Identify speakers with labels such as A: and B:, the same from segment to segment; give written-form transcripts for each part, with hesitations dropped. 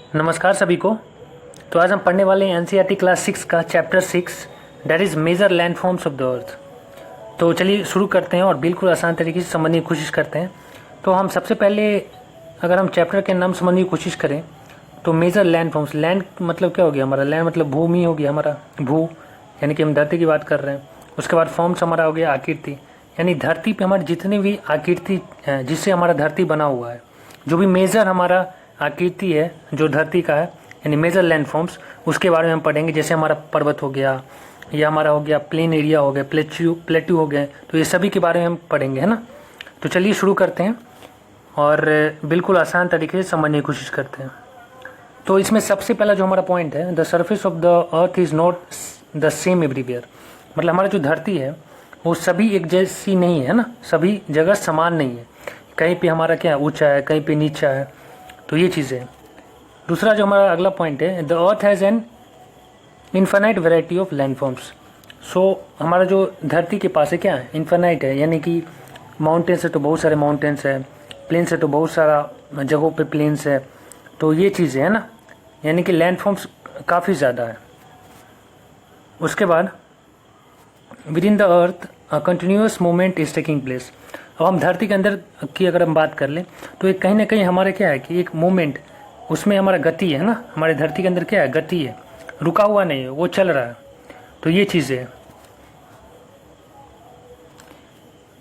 A: नमस्कार सभी को। तो आज हम पढ़ने वाले हैं एनसीईआरटी क्लास 6 का chapter 6 that is major landforms of the earth. तो चलिए शुरू करते हैं और बिल्कुल आसान तरीके से समझने की कोशिश करते हैं। तो हम सबसे पहले अगर हम चैप्टर के नाम समझने की कोशिश करें तो मेजर लैंडफॉर्म्स, लैंड मतलब क्या हो गया हमारा, लैंड मतलब भूमि हो गया हमारा, भू यानी कि हम धरती की बात कर रहे हैं। उसके बाद फॉर्म्स हमारा हो गया आकृति, यानी धरती पे हमारी जितनी भी आकृति हैं जिससे हमारा धरती बना हुआ है, जो भी मेजर हमारा आकृति है जो धरती का है यानी मेजर लैंडफॉर्म्स, उसके बारे में हम पढ़ेंगे। जैसे हमारा पर्वत हो गया या हमारा हो गया प्लेन एरिया हो गया, प्लेट्यू हो गए, तो ये सभी के बारे में हम पढ़ेंगे, है ना। तो चलिए शुरू करते हैं और बिल्कुल आसान तरीके से समझने की कोशिश करते हैं। तो इसमें सबसे पहला जो हमारा पॉइंट है, the surface of the earth is not the same everywhere. मतलब हमारा जो धरती है वो सभी एक जैसी नहीं है ना, सभी जगह समान नहीं है। कहीं पे हमारा क्या है, ऊंचा है, कहीं पे नीचा है, तो ये चीज़ें। दूसरा जो हमारा अगला पॉइंट है, the earth has an infinite variety of landforms. So हमारा जो धरती के पास है क्या है, इन्फानाइट है, यानी कि माउंटेन्स है तो बहुत सारे माउंटेन्स है, प्लेन्स है तो बहुत सारा जगहों पे प्लेन्स है, तो ये चीज़ें है ना, यानी कि लैंडफॉर्म्स काफ़ी ज़्यादा है। उसके बाद with in the earth continuous movement is taking place. अब हम धरती के अंदर की अगर हम बात कर लें तो एक कहीं ना कहीं हमारे क्या है कि एक मूवमेंट, उसमें हमारा गति है ना, हमारे धरती के अंदर क्या है, गति है, रुका हुआ नहीं है, वो चल रहा है, तो ये चीज़ें है।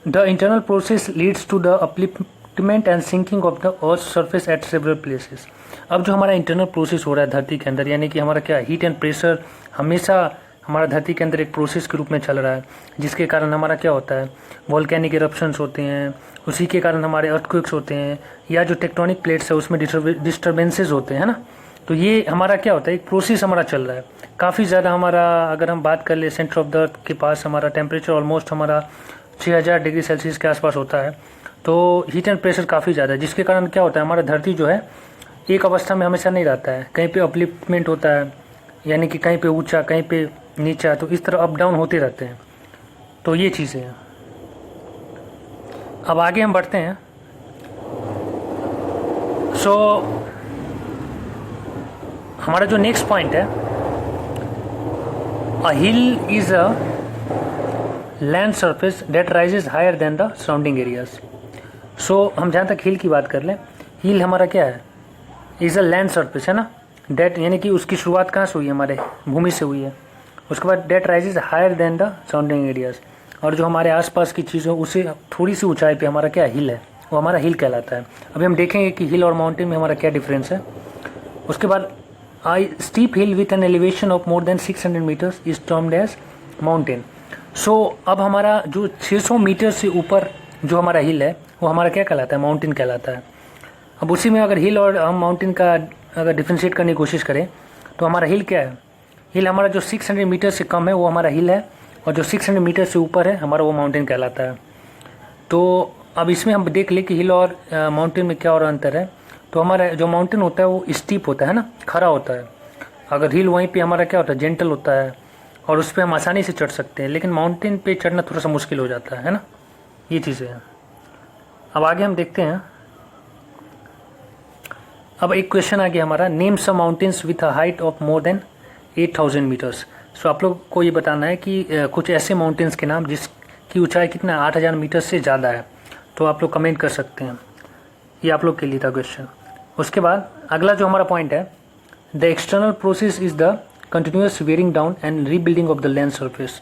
A: The internal process leads to the upliftment and sinking of the earth surface at several places. अब जो हमारा इंटरनल प्रोसेस हो रहा है धरती के अंदर, यानी कि हमारा क्या हीट एंड प्रेशर हमेशा हमारा धरती के अंदर एक प्रोसेस के रूप में चल रहा है, जिसके कारण हमारा क्या होता है, वोल्केनिक इरप्शंस होते हैं, उसी के कारण हमारे अर्थक्वेक्स होते हैं, या जो टेक्टोनिक प्लेट्स है उसमें डिस्टर्बेंसेस होते हैं ना। तो ये हमारा क्या होता है, एक प्रोसेस हमारा चल रहा है काफ़ी ज़्यादा। हमारा अगर हम बात कर ले सेंटर ऑफ द अर्थ के पास हमारा टेम्परेचर ऑलमोस्ट हमारा 6000 डिग्री सेल्सियस के आसपास होता है, तो हीट एंड प्रेशर काफ़ी ज़्यादा है, जिसके कारण क्या होता है, हमारा धरती जो है एक अवस्था में हमेशा नहीं रहता है, कहीं पे अपलिफ्टमेंट होता है, यानी कि कहीं पे ऊंचा कहीं पे नीचा, तो इस तरह अप डाउन होते रहते हैं, तो ये चीज़ें हैं। अब आगे हम बढ़ते हैं। सो हमारा जो नेक्स्ट पॉइंट है, a hill is a land surface that rises higher than the surrounding areas. So हम जहाँ तक हिल की बात कर लें, हिल हमारा क्या है, इज़ अ लैंड सरफेस है ना, डेट यानी कि उसकी शुरुआत कहाँ से हुई है, हमारे भूमि से हुई है। उसके बाद that rises higher than the surrounding areas, और जो हमारे आसपास की चीज़ है उसे थोड़ी सी ऊंचाई पे हमारा क्या हिल है, वो हमारा हिल कहलाता है। अभी हम देखेंगे कि हिल और माउंटेन में हमारा क्या डिफरेंस है। उसके बाद a steep hill with an elevation of more than 600 meters is termed as mountain. So अब हमारा जो 600 मीटर से ऊपर जो हमारा हिल है वो हमारा क्या कहलाता है, माउंटेन कहलाता है। अब उसी में अगर हिल और हम माउंटेन का अगर डिफ्रेंशिएट करने की कोशिश करें तो हमारा हिल क्या है, हिल हमारा जो 600 मीटर से कम है वो हमारा हिल है, और जो 600 मीटर से ऊपर है हमारा वो माउंटेन कहलाता है। तो अब इसमें हम देख लें कि हिल और माउंटेन में क्या और अंतर है। तो हमारा जो माउंटेन होता है वो स्टीप होता है ना, खड़ा होता है, अगर हिल वहीं पे हमारा क्या होता है, जेंटल होता है, और उस पर हम आसानी से चढ़ सकते हैं, लेकिन माउंटेन पे चढ़ना थोड़ा सा मुश्किल हो जाता है ना, ये चीज़ें हैं। अब आगे हम देखते हैं। अब एक क्वेश्चन आ गया हमारा, name some mountains with a height of more than 8000 meters. So आप लोग को ये बताना है कि कुछ ऐसे माउंटेन्स के नाम जिसकी ऊंचाई कितना 8000 मीटर से ज़्यादा है। तो आप लोग कमेंट कर सकते हैं, ये आप लोग के लिए था क्वेश्चन। उसके बाद अगला जो हमारा पॉइंट है, the external process is the continuous wearing down and rebuilding of the land surface.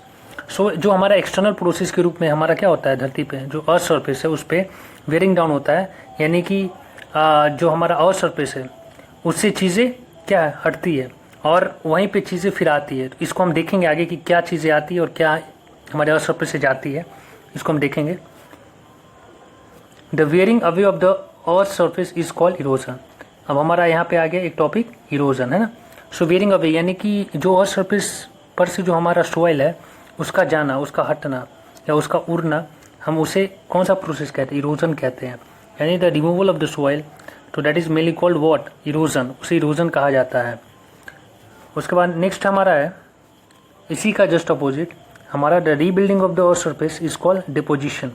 A: So जो हमारा एक्सटर्नल प्रोसेस के रूप में हमारा क्या होता है, धरती पे जो अर्थ सर्फेस है उस पर वेयरिंग डाउन होता है, यानी कि जो हमारा अर्थ सरफेस है उससे चीज़ें क्या है, हटती है, और वहीं पे चीज़ें फिर आती है। तो इसको हम देखेंगे आगे कि क्या चीज़ें आती है और क्या हमारे अर्थ सरफेस से जाती है, इसको हम देखेंगे। The wearing away of the earth surface is called erosion. अब हमारा यहाँ पे आ गया एक टॉपिक, इरोजन, है ना। सो वेयरिंग अवे यानी कि जो अर्थ सरफेस पर से जो हमारा सॉइल है उसका जाना, उसका हटना या उसका उड़ना, हम उसे कौन सा प्रोसेस कहते हैं, इरोजन कहते हैं, यानी the removal of the soil. तो that is mainly called what, erosion, उसे इरोजन कहा जाता है। उसके बाद नेक्स्ट हमारा है इसी का जस्ट अपोजिट, हमारा the rebuilding of the earth surface is called deposition.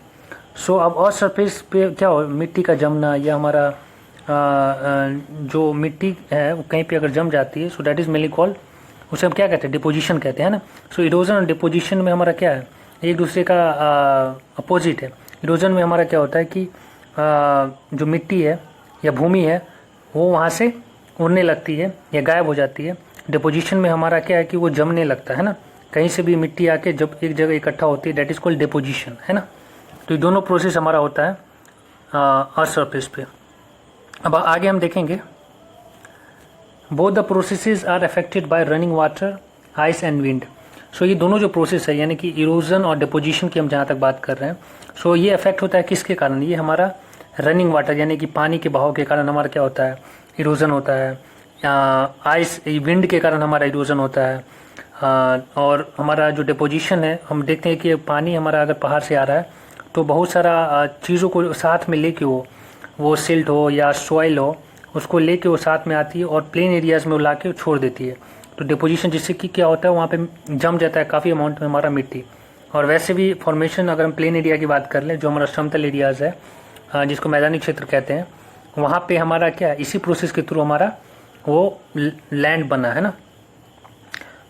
A: So अब अर्थ सरफेस पे क्या हो, मिट्टी का जमना या हमारा जो मिट्टी है वो कहीं पे अगर जम जाती है, so that is mainly called, उसे हम क्या कहते हैं, डिपोजिशन कहते हैं ना। सो इरोजन और डिपोजिशन में हमारा क्या है, एक दूसरे का अपोजिट है। इरोजन में हमारा क्या होता है कि जो मिट्टी है या भूमि है वो वहाँ से उड़ने लगती है या गायब हो जाती है। डिपोजिशन में हमारा क्या है कि वो जमने लगता है ना, कहीं से भी मिट्टी आके जब एक जगह इकट्ठा होती है, दैट इज़ कॉल्ड डिपोजिशन, है ना। तो ये दोनों प्रोसेस हमारा होता है अर्थ सरफेस पे। अब आगे हम देखेंगे, both the processes are affected by running water, ice and wind. So ये दोनों जो प्रोसेस है यानी कि इरोजन और डिपोजिशन की हम जहाँ तक बात कर रहे हैं, सो ये अफेक्ट होता है किसके कारण, ये हमारा रनिंग वाटर यानी कि पानी के बहाव के कारण हमारा क्या होता है, इरोजन होता है। आइस विंड के कारण हमारा इरोजन होता है। और हमारा जो डिपोजिशन है, हम देखते हैं कि पानी हमारा अगर पहाड़ से आ रहा है तो बहुत सारा चीज़ों को साथ में लेके वो सिल्ट हो या सॉइल हो, उसको लेके वो साथ में आती है और प्लेन एरियाज़ में वो ला के छोड़ देती है। तो डिपोजिशन जिससे कि क्या होता है, वहाँ पे जम जाता है काफ़ी अमाउंट में हमारा मिट्टी। और वैसे भी फॉर्मेशन अगर हम प्लेन एरिया की बात कर लें, जो हमारा समतल एरियाज़ है, जिसको मैदानी क्षेत्र कहते हैं, वहाँ पे हमारा क्या, इसी प्रोसेस के थ्रू हमारा वो लैंड बना है ना।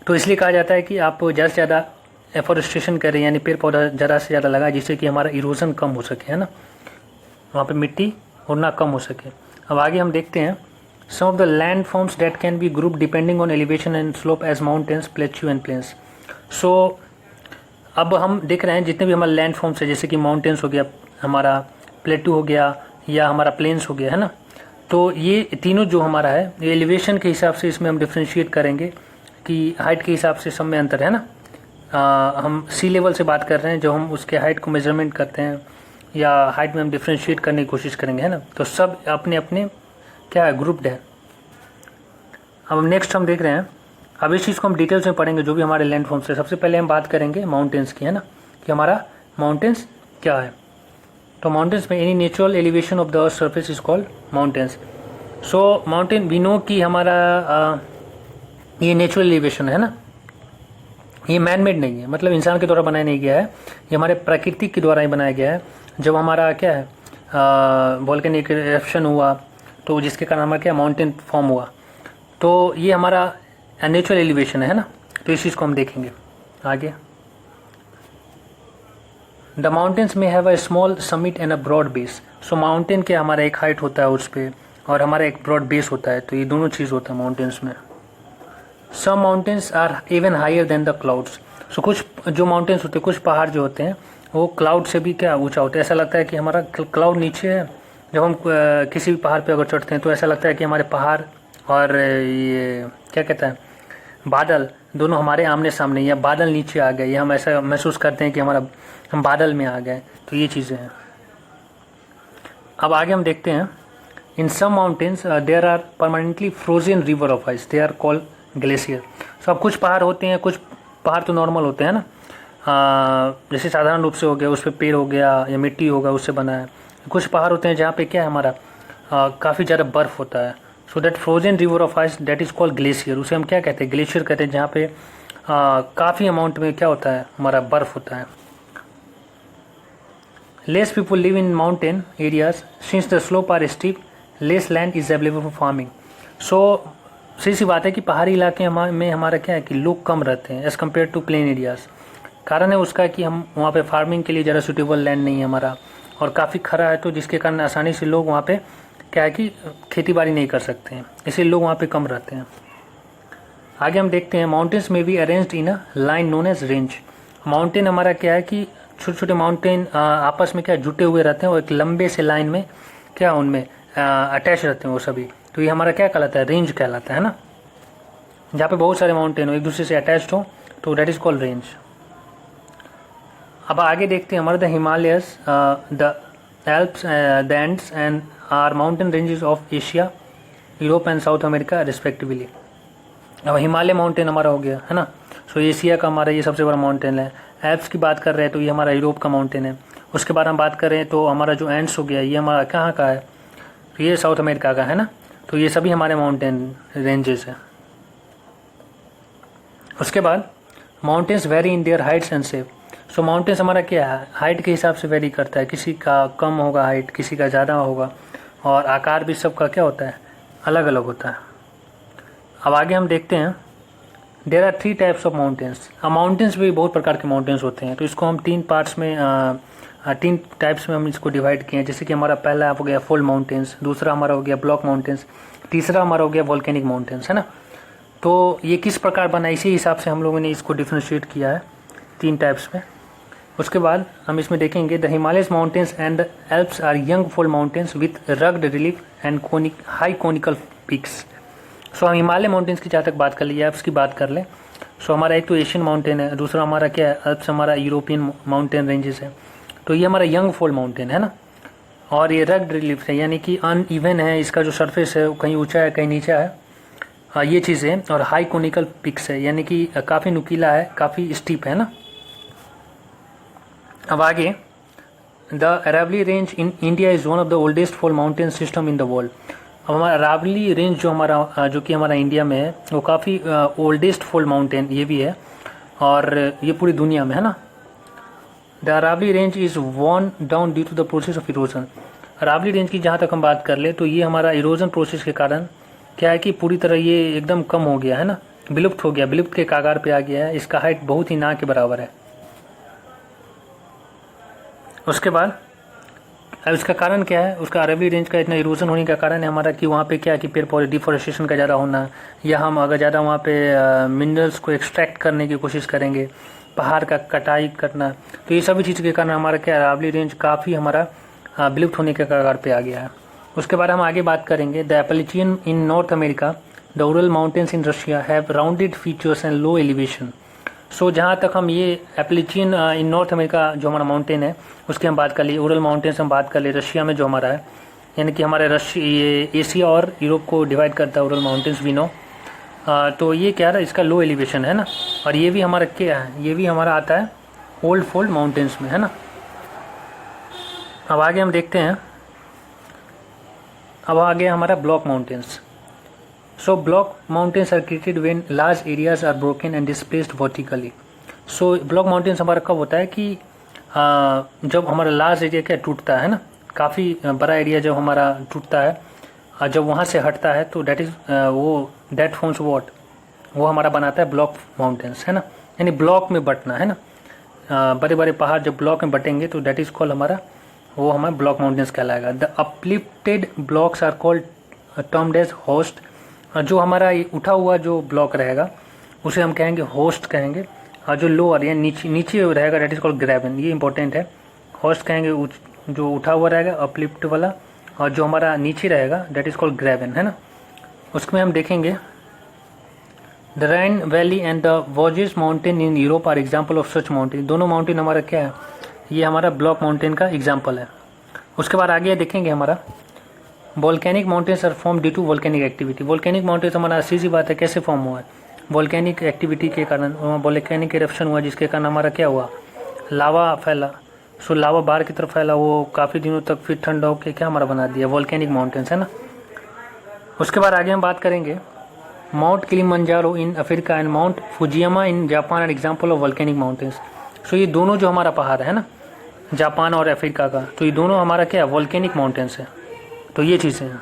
A: तो इसलिए कहा जाता है कि आप ज़्यादा से ज़्यादा एफोरेस्टेशन करें, यानी पेड़ पौधा ज़्यादा से ज़्यादा लगाएं, जिससे कि हमारा इरोजन कम हो सके, है ना, वहाँ पे मिट्टी उड़ना कम हो सके। अब आगे हम देखते हैं, some of the land forms that can be group depending on elevation and slope as mountains, plateau and plains. So अब हम देख रहे हैं जितने भी हमारे लैंड फॉर्म्स है, जैसे कि माउंटेन्स हो गया, हमारा प्लेट्यू हो गया या हमारा प्लेन्स हो गया, है ना। तो ये तीनों जो हमारा है, ये एलिवेशन के हिसाब से इसमें हम डिफ्रेंशिएट करेंगे कि हाइट के हिसाब से सब में अंतर है ना। हम सी लेवल से बात कर रहे हैं, जो हम उसके हाइट को मेजरमेंट करते हैं या हाइट में हम डिफ्रेंशिएट करने की कोशिश करेंगे, है ना। तो सब अपने अपने क्या है, ग्रुप्ड है। अब हम नेक्स्ट हम देख रहे हैं, अब इस चीज़ को हम डिटेल्स में पढ़ेंगे जो भी हमारे लैंड फॉर्म्स है। सबसे पहले हम बात करेंगे माउंटेन्स की, है ना, कि हमारा माउंटेन्स क्या है। तो माउंटेन्स में any natural elevation of the earth surface is called mountains. So mountain we know कि हमारा ये नेचुरल एलिवेशन है ना, ये मैन मेड नहीं है, मतलब इंसान के द्वारा बनाया नहीं गया है, ये हमारे प्रकृति के द्वारा ही बनाया गया है। जब हमारा क्या है, वोल्केनिक इरप्शन हुआ तो जिसके कारण हमारा क्या, माउंटेन फॉर्म हुआ, तो ये हमारा नेचुरल एलिवेशन है ना। तो इस चीज़ को हम देखेंगे आगे। द माउंटेन्स में have a small summit and a broad base. So mountain के हमारा एक हाइट होता है उस पर, और हमारा एक ब्रॉड बेस होता है, तो ये दोनों चीज़ होता है माउंटेन्स में। Some mountains are even higher than the clouds. So कुछ जो माउंटेन्स होते हैं, कुछ पहाड़ जो होते हैं वो क्लाउड से भी क्या ऊंचा होता है। ऐसा लगता है कि हमारा क्लाउड नीचे है। जब हम किसी भी पहाड़ पे अगर चढ़ते हैं तो ऐसा लगता है कि हमारे पहाड़ और ये क्या कहता है, बादल, दोनों हमारे आमने सामने, या बादल नीचे आ गए, या हम ऐसा महसूस करते हैं कि हम बादल में आ गए। तो ये चीज़ें हैं। अब आगे हम देखते हैं, in some mountains there are permanently frozen river of ice, they are called glacier. सब कुछ पहाड़ होते हैं, कुछ पहाड़ तो नॉर्मल होते हैं ना, जैसे साधारण रूप से हो गया, उस पर पेड़ हो गया या मिट्टी होगा उससे बना है। कुछ पहाड़ होते हैं जहाँ पे क्या है, हमारा काफ़ी ज़्यादा बर्फ़ होता है। So that frozen river of ice that is called glacier, उसे हम क्या कहते हैं, ग्लेशियर कहते हैं, जहाँ पे काफ़ी अमाउंट में क्या होता है, हमारा बर्फ़ होता है। Less people live in mountain areas since the slope are steep, less land is available for farming. So सही सी बात है कि पहाड़ी इलाके में हमारा क्या है कि लोग कम रहते हैं as compare to plain areas. कारण है उसका कि हम वहाँ पे फार्मिंग के लिए ज़्यादा सूटेबल लैंड नहीं है हमारा, और काफ़ी खरा है, तो जिसके कारण आसानी से लोग वहाँ पे क्या है कि खेती बाड़ी नहीं कर सकते हैं, इसलिए लोग वहाँ पे कम रहते हैं। आगे हम देखते हैं, माउंटेन्स में भी arranged in a line known as range. Mountain हमारा क्या है कि छोटे छोटे माउंटेन आपस में क्या जुटे हुए रहते हैं और एक लंबे से लाइन में क्या उनमें अटैच रहते हैं वो सभी। तो ये हमारा क्या कहलाता है, रेंज कहलाता है ना। जहाँ पे बहुत सारे माउंटेन हो एक दूसरे से अटैच्ड हो तो दैट इज कॉल्ड रेंज। अब आगे देखते हैं, हमारे the Himalayas, the Alps, the Andes and are mountain ranges of Asia, Europe and South America respectively. अब हिमालय माउंटेन हमारा हो गया है ना, सो एशिया का हमारा ये सबसे बड़ा माउंटेन है। एल्प्स की बात कर रहे हैं तो ये हमारा यूरोप का माउंटेन है। उसके बाद हम बात करें तो हमारा जो एंड्स हो गया, ये हमारा कहाँ का है, तो ये साउथ अमेरिका का है ना। तो ये सभी हमारे माउंटेन रेंजेस हैं। उसके बाद mountains very in their Heights and shape. So mountains हमारा क्या है, हाइट के हिसाब से वेरी करता है, किसी का कम होगा हाइट, किसी का ज़्यादा होगा। और आकार भी सबका क्या होता है, अलग अलग होता है। अब आगे हम देखते हैं, there are 3 types of mountains. Mountains भी बहुत प्रकार के माउंटेन्स होते हैं, तो इसको हम 3 पार्ट्स में 3 टाइप्स में हम इसको डिवाइड किए हैं। जैसे कि हमारा पहला हो गया फोल्ड माउंटेन्स, दूसरा हमारा हो गया ब्लॉक माउंटेन्स, तीसरा हमारा हो गया वोल्केनिक माउंटेन्स, है ना। तो ये किस प्रकार बना, इसी हिसाब से हम लोगों ने इसको डिफ्रेंशिएट किया है 3 टाइप्स में। उसके बाद हम इसमें देखेंगे, the Himalayas mountains and the Alps are young fold mountains with rugged relief and high conical peaks. So हम हिमालय माउंटेन्स की जहाँ तक बात कर ली, एल्प्स की बात कर लें। सो हमारा एक तो एशियन माउंटेन है, दूसरा हमारा क्या है, एल्प्स हमारा यूरोपियन माउंटेन रेंजेस है। तो ये हमारा यंग फोल्ड माउंटेन है ना, और ये रग्ड रिलीफ है, यानी कि अनइवन है, इसका जो सरफेस है कहीं ऊंचा है कहीं नीचा है, ये चीज़ है। और हाई कोनिकल पिक्स है, यानी कि काफ़ी नुकीला है, काफ़ी स्टीप है ना। अब आगे, the Aravalli range in India is one of the oldest fold mountain system in the world. अब हमारा अरावली रेंज जो कि हमारा इंडिया में है, वो काफ़ी ओल्डेस्ट फोल्ड माउंटेन ये भी है, और ये पूरी दुनिया में है ना। The Aravalli range is worn down due to the process of erosion. Aravali range की जहाँ तक हम बात कर ले, तो ये हमारा इरोजन प्रोसेस के कारण क्या है कि पूरी तरह ये एकदम कम हो गया है ना, विलुप्त हो गया, विलुप्त के कागार पे आ गया है। इसका हाइट बहुत ही ना के बराबर है। उसके बाद अब इसका कारण क्या है, उसका अरावली रेंज का इतना इरोजन होने का कारण है हमारा कि वहाँ पे क्या है कि पेड़ पौधे डिफोरेस्टेशन का ज़्यादा होना, या हम अगर ज़्यादा वहाँ पे मिनरल्स को एक्सट्रैक्ट करने की कोशिश करेंगे, पहाड़ का कटाई करना, तो ये सभी चीज़ के कारण हमारा क्या अरावली रेंज काफ़ी हमारा विलुप्त होने के कगार पे आ गया है। उसके बाद हम आगे बात करेंगे, the Appalachian in North America, the Ural mountains in Russia have rounded features and low elevation. So जहाँ तक हम ये एपलेचियन इन नॉर्थ अमेरिका जो हमारा माउंटेन है उसकी हम बात कर लिए, उरल माउंटेन्स हम बात कर लिए, रशिया में जो हमारा है, यानी कि हमारे ये एशिया और यूरोप को डिवाइड करता है उरल माउंटेन्स वी नो। तो ये क्या है, इसका लो एलिवेशन है ना, और ये भी हमारा क्या है, ये भी हमारा आता है ओल्ड फोल्ड माउंटेन्स में, है ना। अब आगे हम देखते हैं, अब आगे हमारा block mountains. So block mountains are created when large areas are broken and displaced vertically. So block mountains हमारा कब होता है कि जब हमारा लार्ज एरिया क्या टूटता है ना, काफ़ी बड़ा एरिया जब हमारा टूटता है, जब वहाँ से हटता है, तो दैट फॉर्म्स व्हाट, वो हमारा बनाता है ब्लॉक माउंटेन्स, है ना। यानी ब्लॉक में बटना, है ना। बड़े बड़े पहाड़ जब ब्लॉक में बटेंगे तो दैट इज कॉल्ड हमारा, वो हमारा ब्लॉक माउंटेन्स कहलाएगा। The uplifted blocks are called termed as horst. जो हमारा उठा हुआ जो ब्लॉक रहेगा उसे हम कहेंगे होस्ट कहेंगे, और जो लोअर या नीचे रहेगा दैट इज कॉल्ड ग्रेवन। ये इंपॉर्टेंट है, होस्ट कहेंगे जो उठा हुआ रहेगा अपलिफ्ट वाला, और जो हमारा नीचे रहेगा दैट इज कॉल्ड ग्रेवन, है ना। उसमें हम देखेंगे, the Rhine valley and the Vosges mountain in Europe are example of such mountain. दोनों माउंटेन हमारा क्या है, ये हमारा ब्लॉक माउंटेन का एग्जाम्पल है। उसके बाद आगे देखेंगे हमारा, volcanic mountains are form due to volcanic activity. Volcanic mountains हमारा सीधी बात है कैसे फॉर्म हुआ है, वोल्केनिक एक्टिविटी के कारण, वोल्केनिक इरप्शन हुआ जिसके कारण हमारा क्या हुआ, लावा फैला। सो लावा बाहर की तरफ फैला, वो काफ़ी दिनों तक फिर ठंडा होकर क्या हमारा बना दिया, वोल्केनिक माउंटेन्स, है ना। उसके बाद आगे हम बात करेंगे, Mount Kilimanjaro in Africa and Mount Fujiyama in Japan are example of volcanic mountains. So ये दोनों जो हमारा पहाड़ है ना, जापान और अफ्रीका का, तो ये दोनों हमारा क्या है, वोल्केनिक माउंटेन्स है। तो ये चीज़ें हैं।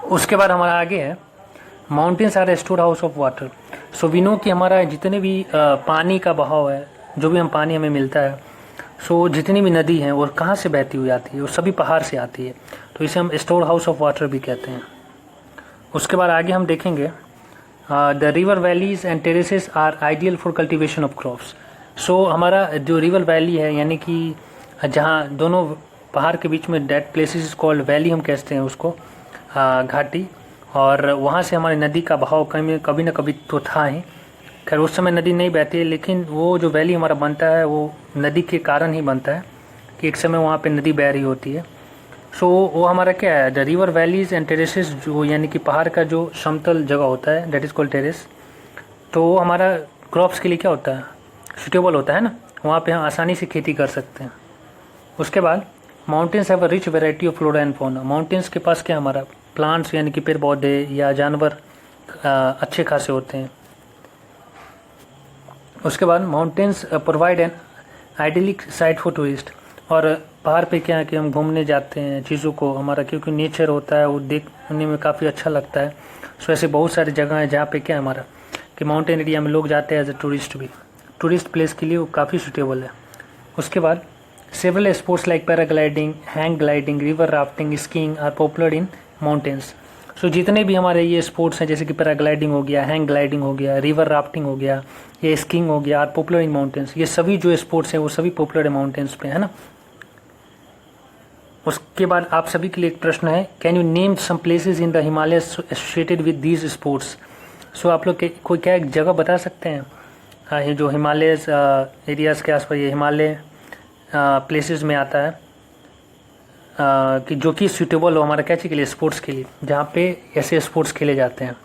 A: उसके बाद हमारा आगे है, mountains are store house of water. So we know कि हमारा जितने भी पानी का बहाव है, जो भी हम पानी हमें मिलता है, सो जितनी भी नदी हैं वो कहाँ से बहती हुई आती है, वो सभी पहाड़ से आती है, तो इसे हम स्टोर हाउस ऑफ वाटर भी कहते हैं। उसके बाद आगे हम देखेंगे, the river valleys and terraces are ideal for cultivation of crops. So हमारा जो रिवर वैली है, यानी कि जहाँ दोनों पहाड़ के बीच में that places is called valley, हम कहते हैं उसको, घाटी, और वहाँ से हमारी नदी का बहाव कभी न कभी तो था ही। खैर उस समय नदी नहीं बहती है, लेकिन वो जो वैली हमारा बनता है वो नदी के कारण ही बनता है कि एक समय वहाँ पे नदी बह रही होती है। सो वो हमारा क्या है, the river valleys and terraces, जो यानी कि पहाड़ का जो समतल जगह होता है दैट इज़ कॉल्ड टेरेस, तो वो हमारा क्रॉप्स के लिए क्या होता है, सूटेबल होता है ना, वहाँ पे हम आसानी से खेती कर सकते हैं। उसके बाद mountains have a rich variety of flora and fauna. Mountains के पास क्या हमारा प्लांट्स यानी कि पेड़ पौधे या जानवर अच्छे खासे होते हैं। उसके बाद mountains provide an idyllic site for tourist, और पहाड़ पे क्या है कि हम घूमने जाते हैं चीज़ों को, हमारा क्योंकि नेचर होता है वो देखने में काफ़ी अच्छा लगता है। सो ऐसे बहुत सारी जगह हैं जहाँ पे क्या है हमारा कि माउंटेन एरिया में लोग जाते हैं एज ए टूरिस्ट भी, टूरिस्ट प्लेस के लिए वो काफ़ी सूटेबल है। उसके बाद several sports like paragliding, hang gliding, river rafting, skiing are popular in mountains. So जितने भी हमारे ये स्पोर्ट्स हैं जैसे कि पैराग्लाइडिंग हो गया, हैंग ग्लाइडिंग हो गया, रिवर राफ्टिंग हो गया, ये स्कीइंग हो गया, आर पॉपुलर इन माउंटेन्स। ये सभी जो स्पोर्ट्स हैं वो सभी पॉपुलर है माउंटेन्स पे, है ना। उसके बाद आप सभी के लिए एक प्रश्न है, can you name some places in the Himalayas associated with these sports. So आप लोग कोई क्या एक जगह बता सकते हैं ये जो हिमालयस एरियाज़ के आसपास, ये हिमालय प्लेसेस में आता है कि जो कि सूटेबल हो हमारा क्या चीज़ के लिए, स्पोर्ट्स के लिए, जहाँ पे ऐसे स्पोर्ट्स खेले जाते हैं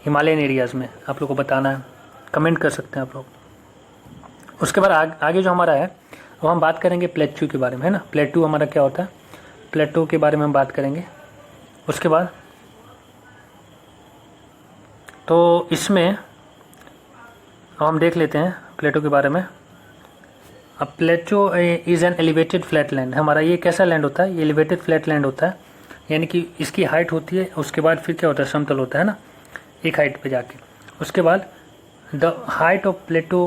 A: हिमालयन एरियाज़ में। आप लोग को बताना है, कमेंट कर सकते हैं आप लोग। उसके बाद आगे जो हमारा है वो हम बात करेंगे प्लेट्यू के बारे में, है ना। प्लेट्यू हमारा क्या होता है, प्लेट्यू के बारे में हम बात करेंगे। उसके बाद तो इसमें हम देख लेते हैं प्लेट्यू के बारे में। अब plateau is an elevated flat land. हमारा ये कैसा लैंड होता है, ये एलिवेटेड फ्लैट लैंड होता है, यानी कि इसकी हाइट होती है, उसके बाद फिर क्या होता है, समतल होता है ना, एक हाइट पे जाके। उसके बाद the height of plateau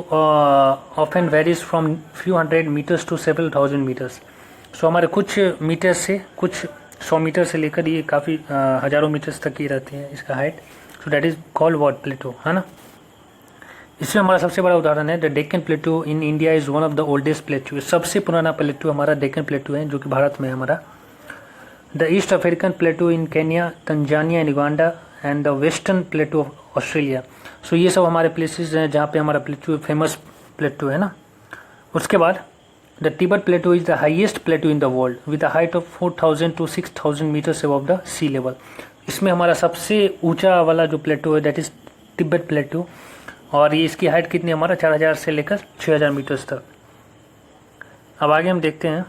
A: often varies from few hundred metres to several thousand metres. So हमारे कुछ मीटर से, कुछ 100 मीटर से लेकर ये काफ़ी हज़ारों मीटर्स तक की रहती है इसका height. So that is called what, plateau, है ना। इसमें हमारा सबसे बड़ा उदाहरण है the Deccan plateau in India is one of the oldest plateau. सबसे पुराना प्लेट्यू हमारा डेक्कन प्लेट्यू है जो कि भारत में है हमारा। The East African plateau in Kenya, Tanzania and Uganda and the western plateau of Australia. So ये सब हमारे प्लेसेस हैं जहाँ पे हमारा प्लेट्यू फेमस प्लेट्यू है ना। उसके बाद the Tibet plateau is the highest plateau in the world with the height of 4000 to 6000 metres above the sea level. इसमें हमारा सबसे ऊंचा वाला जो प्लेट्यू है दैट इज तिब्बत प्लेट्यू, और ये इसकी हाइट कितनी हमारा 4000 से लेकर 6000 मीटर्स तक। अब आगे हम देखते हैं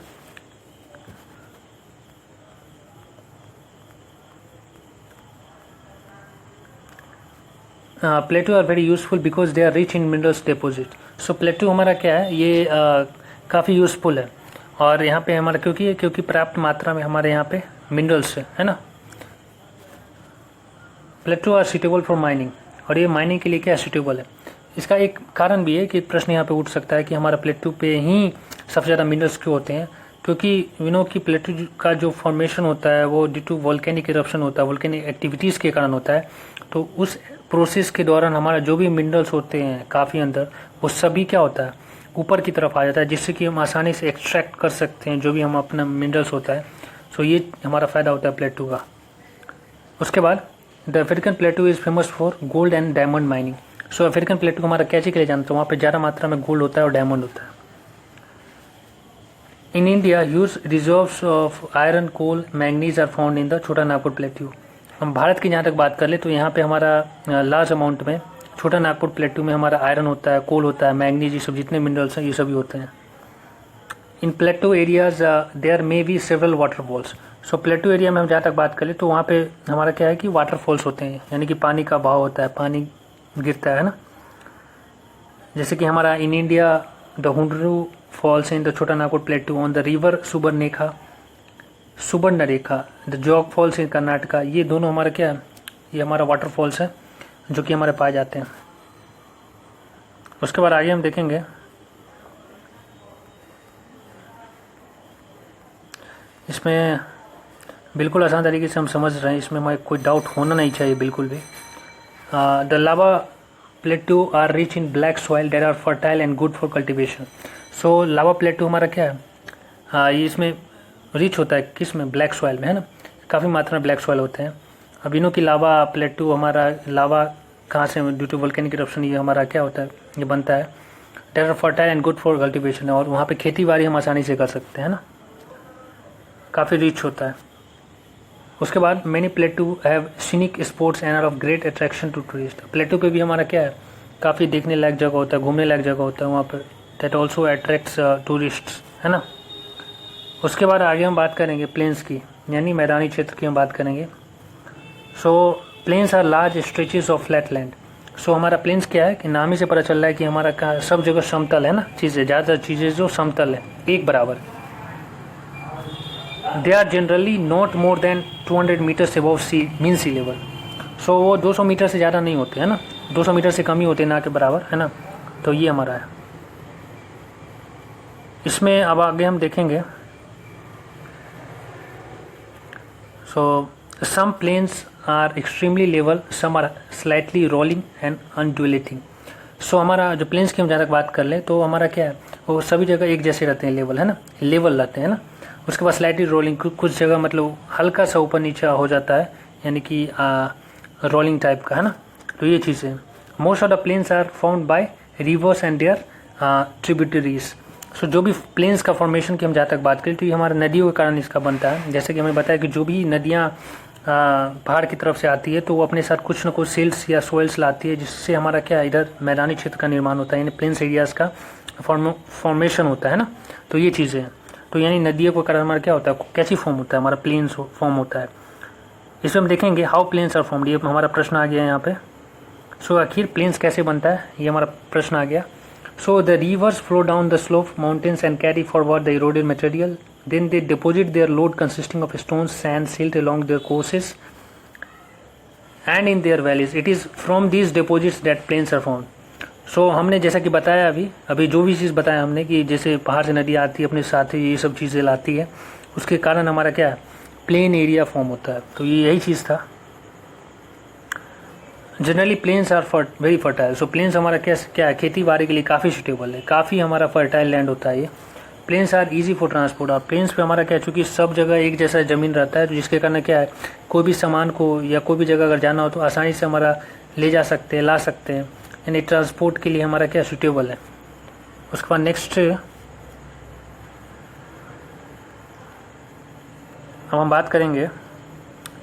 A: plateau are very useful because they are rich in minerals deposit. So plateau हमारा क्या है, ये काफ़ी यूजफुल है, और यहाँ पे हमारा क्योंकि पर्याप्त मात्रा में हमारे यहाँ पे मिनरल्स है ना। Plateau are suitable for mining, और ये माइनिंग के लिए क्या सूटेबल है। इसका एक कारण भी है कि प्रश्न यहाँ पे उठ सकता है कि हमारा प्लेट्यू पे ही सबसे ज़्यादा मिनरल्स क्यों होते हैं, क्योंकि विनो की प्लेट्यू का जो फॉर्मेशन होता है वो ड्यू टू वोल्केनिक इरप्शन होता है, वोल्केनिक एक्टिविटीज़ के कारण होता है। तो उस प्रोसेस के दौरान हमारा जो भी मिनरल्स होते हैं काफ़ी अंदर, वो सभी क्या होता है, ऊपर की तरफ आ जाता है, जिससे कि हम आसानी से एक्सट्रैक्ट कर सकते हैं जो भी हम अपना मिनरल्स होता है। सो ये हमारा फ़ायदा होता है प्लेट्यू का। उसके बाद the African plateau is famous for gold and diamond mining. So African plateau हमारा कैसे के लिए जानते हैं, वहाँ पे ज़्यादा मात्रा में गोल्ड होता है और डायमंड होता है। In India huge reserves of iron, coal, manganese are found in the Chota Nagpur plateau. हम भारत की जहाँ तक बात कर ले तो यहाँ पे हमारा लार्ज अमाउंट में छोटा नागपुर प्लेट्यू में हमारा आयरन होता है, कोल होता है, मैंगनीज, ये सब जितने मिनरल्स हैं ये सभी होते हैं। In plateau areas there may be several waterfalls. So plateau area में हम जहाँ तक बात करें तो वहाँ पे हमारा क्या है कि वाटरफॉल्स होते हैं, यानी कि पानी का बहाव होता है, पानी गिरता है ना। जैसे कि हमारा in India the Hundru falls in the Chota Nagpur plateau on the river Subarnarekha, the Jog falls in Karnataka. ये दोनों हमारा क्या है, ये हमारा वाटरफॉल्स है जो कि हमारे पाए जाते हैं। उसके बाद आगे हम देखेंगे इसमें बिल्कुल आसान तरीके से हम समझ रहे हैं, इसमें हमें कोई डाउट होना नहीं चाहिए बिल्कुल भी। The lava plateau are rich in black soil that are fertile and good for cultivation. So lava plateau हमारा क्या है, ये इसमें रिच होता है किस में, ब्लैक सॉइल में, है ना। काफ़ी मात्रा में ब्लैक सॉइल होते हैं। अब इनों की लावा प्लेट्यू हमारा लावा कहाँ से, ड्यू टू वोल्केनिक इरप्शन ये हमारा क्या होता है, ये बनता है। That are fertile and good for cultivation, और वहाँ पे खेती बाड़ी हम आसानी से कर सकते हैं ना, काफ़ी रिच होता है। उसके बाद many plateau have scenic sports and are of great attraction to tourist. Plateau पे भी हमारा क्या है, काफ़ी देखने लायक जगह होता है, घूमने लायक जगह होता है वहाँ पर, दैट ऑल्सो अट्रैक्ट्स टूरिस्ट्स, है ना। उसके बाद आगे हम बात करेंगे प्लेन्स की, यानी मैदानी क्षेत्र की हम बात करेंगे। So plains are large stretches of flat land. So हमारा प्लेन्स क्या है कि नाम ही से पता चल रहा है कि हमारा सब जगह समतल है ना, चीज़ें ज़्यादातर चीज़ें जो समतल है, एक बराबर। They are generally not more than 200 metres above sea mean sea level. So वो 200 मीटर से ज़्यादा नहीं होते है ना, 200 मीटर से कम ही होते ना के बराबर है ना। तो ये हमारा है। इसमें अब आगे हम देखेंगे। So some plains are extremely level, some are slightly rolling and undulating. So हमारा जो प्लेन्स की हम जहाँ तक बात कर लें तो हमारा क्या है, वो सभी जगह एक जैसे रहते हैं, लेवल है ना, लेवल रहते हैं ना। उसके बाद स्लाइटली रोलिंग, कुछ जगह मतलब हल्का सा ऊपर नीचे हो जाता है, यानी कि रोलिंग टाइप का है ना। तो ये चीज़ है। Most of the plains are found by rivers and their tributaries. So जो भी प्लेन्स का फॉर्मेशन की हम जहाँ तक बात करें तो ये हमारे नदियों के कारण इसका बनता है। जैसे कि हमें बताया कि जो भी नदियाँ पहाड़ की तरफ से आती है तो वो अपने साथ कुछ ना कुछ सिल्स या सोइल्स लाती है, जिससे हमारा क्या इधर मैदानी क्षेत्र का निर्माण होता है, यानी प्लेन्स एरियाज़ का फॉर्मेशन होता है ना। तो ये चीज़ें हैं। तो यानी नदियों के कारण हमारा क्या होता है, कैसी फॉर्म होता है, हमारा प्लेन्स फॉर्म होता है। इसमें हम देखेंगे हाउ प्लेन्स आर फॉर्म्ड। ये हमारा प्रश्न आ गया यहाँ पे। सो आखिर प्लेन्स कैसे बनता है, ये हमारा प्रश्न आ गया। So the reverse flow down the slope mountains and carry forward the eroded material, then they deposit their load consisting of stones, sand, silt along their courses and in their valleys. It is from these deposits that plains are formed. So हमने जैसा कि बताया अभी जो भी चीज़ बताया हमने कि जैसे पहाड़ से नदी आती है अपने साथ ही ये सब चीज़ें लाती है, उसके कारण हमारा क्या है, प्लेन एरिया फॉर्म होता है। तो ये यही चीज़ था। Generally plains are very fertile. So plains हमारा क्या है, खेती बाड़ी के लिए काफ़ी सूटेबल है, काफ़ी हमारा फर्टाइल लैंड होता है ये। Plains are easy for transport. और प्लेन्स पे हमारा क्या है, चूँकि सब जगह एक जैसा ज़मीन रहता है, तो जिसके कारण क्या है, कोई भी सामान को या कोई भी जगह अगर जाना हो तो आसानी से हमारा ले जा सकते हैं, ला सकते हैं, यानी ट्रांसपोर्ट के लिए हमारा क्या सूटेबल है। उसके बाद नेक्स्ट हम बात करेंगे,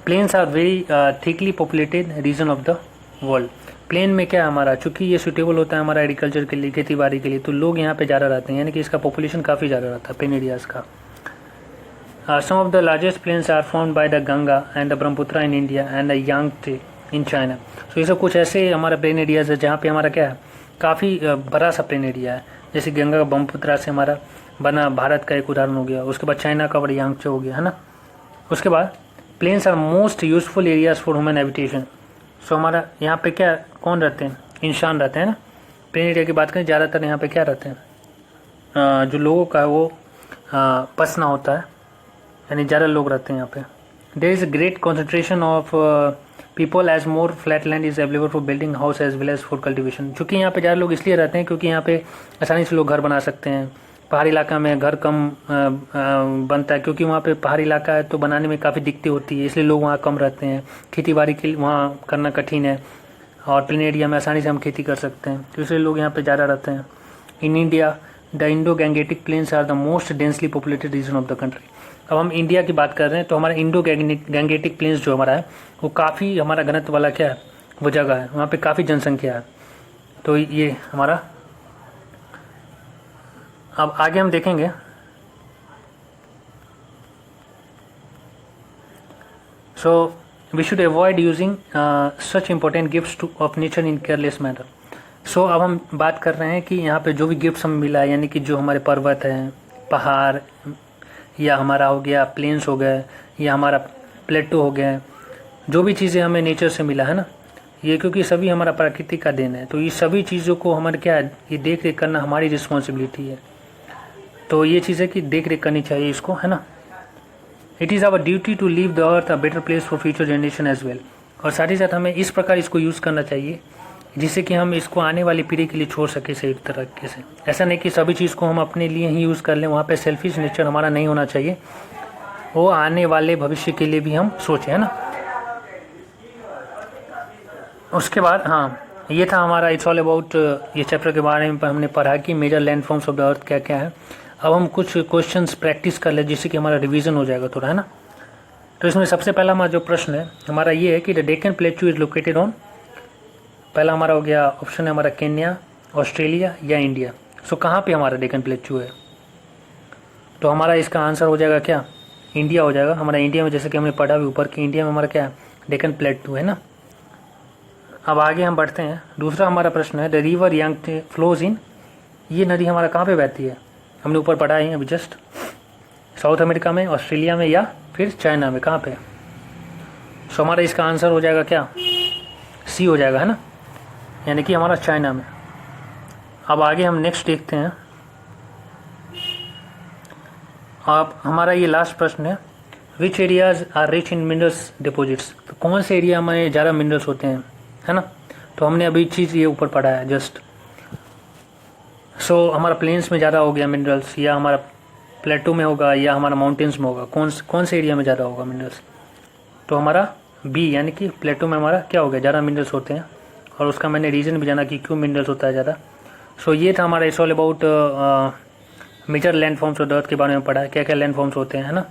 A: plains are very thickly populated region of the world. Plain में क्या है हमारा, चूँकि ये सूटेबल होता है हमारा एग्रीकल्चर के लिए, खेती बाड़ी के लिए, तो लोग यहाँ पे ज़्यादा रहते हैं, यानी कि इसका पॉपुलेशन काफ़ी ज़्यादा रहता है प्लेन एरियाज़ का। Some of the largest plains are found by the Ganga and the Brahmaputra in India and the Yangtze in China. So ये सब कुछ ऐसे हमारा प्लेन एरियाज़ है जहाँ पे हमारा क्या है, काफ़ी बड़ा सा प्लेन एरिया है। जैसे गंगा ब्रह्मपुत्रा से हमारा बना भारत का एक उदाहरण हो गया। उसके बाद चाइना का बड़ा यांगत्से हो गया है ना। उसके बाद plains are most useful areas for human habitation. So हमारा यहाँ पे क्या कौन रहते हैं, इंसान रहते हैं ना। प्लेन एरिया की बात करें ज़्यादातर यहाँ पे क्या रहते हैं, जो लोगों का वो पसना होता है, यानी ज़्यादा लोग रहते हैं यहाँ पे। There is a great concentration of people as more flat land is available for building house as well as for cultivation. चूँकि यहाँ पे ज़्यादा लोग इसलिए रहते हैं क्योंकि यहाँ पे आसानी से लोग घर बना सकते हैं। पहाड़ी इलाका में घर कम बनता है, क्योंकि वहाँ पे पहाड़ी इलाका है तो बनाने में काफ़ी दिक्कतें होती है, इसलिए लोग वहाँ कम रहते हैं। खेती बाड़ी के लिए वहाँ करना कठिन है, और प्लेन एरिया में आसानी से हम खेती कर सकते हैं, तो इसलिए लोग यहाँ पे ज़्यादा रहते हैं। In India the Indo Gangetic plains are the most densely populated region of the country. अब हम इंडिया की बात कर रहे हैं तो हमारा इंडो गैंगेटिक प्लेन्स जो हमारा है वो काफ़ी हमारा घनत्व वाला क्या है, वो जगह है, वहाँ पे काफ़ी जनसंख्या है। तो ये हमारा, अब आगे हम देखेंगे। So we should avoid using such important gifts of nature in careless manner. So अब हम बात कर रहे हैं कि यहाँ पे जो भी गिफ्ट्स हमें मिला है, यानी कि जो हमारे पर्वत हैं, पहाड़, या हमारा हो गया प्लेन्स हो गए, या हमारा प्लेटो हो गया, जो भी चीज़ें हमें नेचर से मिला है ना, ये क्योंकि सभी हमारा प्रकृति का देन है। तो ये सभी चीज़ों को हमारे क्या है, ये देख रेख करना हमारी रिस्पॉन्सिबिलिटी है। तो ये चीज़ है कि देख रेख करनी चाहिए इसको, है ना। It is our duty to leave the earth a better place for future generation as well. और साथ ही साथ हमें इस प्रकार इसको यूज़ करना चाहिए जिससे कि हम इसको आने वाली पीढ़ी के लिए छोड़ सके सही तरीके से। ऐसा नहीं कि सभी चीज़ को हम अपने लिए ही यूज़ कर लें, वहाँ पे सेल्फिश नेचर हमारा नहीं होना चाहिए, वो आने वाले भविष्य के लिए भी हम सोचें, है ना। उसके बाद हाँ, ये था हमारा इट्स ऑल अबाउट, ये चैप्टर के बारे में हमने पढ़ा कि major land forms of the earth क्या क्या है। अब हम कुछ क्वेश्चंस प्रैक्टिस कर ले जिससे कि हमारा रिवीजन हो जाएगा थोड़ा, है ना। तो इसमें सबसे पहला हमारा जो प्रश्न है हमारा ये है कि the Deccan प्लेटू is located on, पहला हमारा हो गया ऑप्शन है हमारा केन्या, ऑस्ट्रेलिया या इंडिया। सो कहाँ पे हमारा डेक्कन प्लेटू है, तो हमारा इसका आंसर हो जाएगा क्या, इंडिया हो जाएगा। हमारा इंडिया में जैसे कि हमने पढ़ा भी ऊपर कि इंडिया में हमारा क्या डेक्कन प्लेटू है ना। अब आगे हम बढ़ते हैं। दूसरा हमारा प्रश्न है the river Yangtse flows in, ये नदी हमारा कहाँ पे बहती है, हमने ऊपर पढ़ा है अभी जस्ट। साउथ अमेरिका में, ऑस्ट्रेलिया में या फिर चाइना में, कहाँ पे? सो हमारा इसका आंसर हो जाएगा क्या? सी हो जाएगा, है ना, यानी कि हमारा चाइना में। अब आगे हम नेक्स्ट देखते हैं। अब हमारा ये लास्ट प्रश्न है, which areas are rich in minerals deposits. तो कौन से एरिया में ज़्यादा मिनरल्स होते हैं, है ना। तो हमने अभी चीज़ ये ऊपर पढ़ा है जस्ट। सो हमारा प्लेन्स में ज़्यादा हो गया मिनरल्स, या हमारा प्लेटो में होगा, या हमारा माउंटेन्स में होगा, कौन से एरिया में ज़्यादा होगा मिनरल्स? तो हमारा बी, यानी कि प्लेटो में हमारा क्या हो गया, ज़्यादा मिनरल्स होते हैं। और उसका मैंने रीज़न भी जाना कि क्यों मिनरल्स होता है ज़्यादा। सो ये था हमारा it's all about major landforms of the earth के बारे में पढ़ा है, क्या क्या लैंडफॉर्म्स होते हैं, है ना।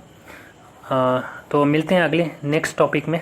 A: तो मिलते हैं अगले नेक्स्ट टॉपिक में।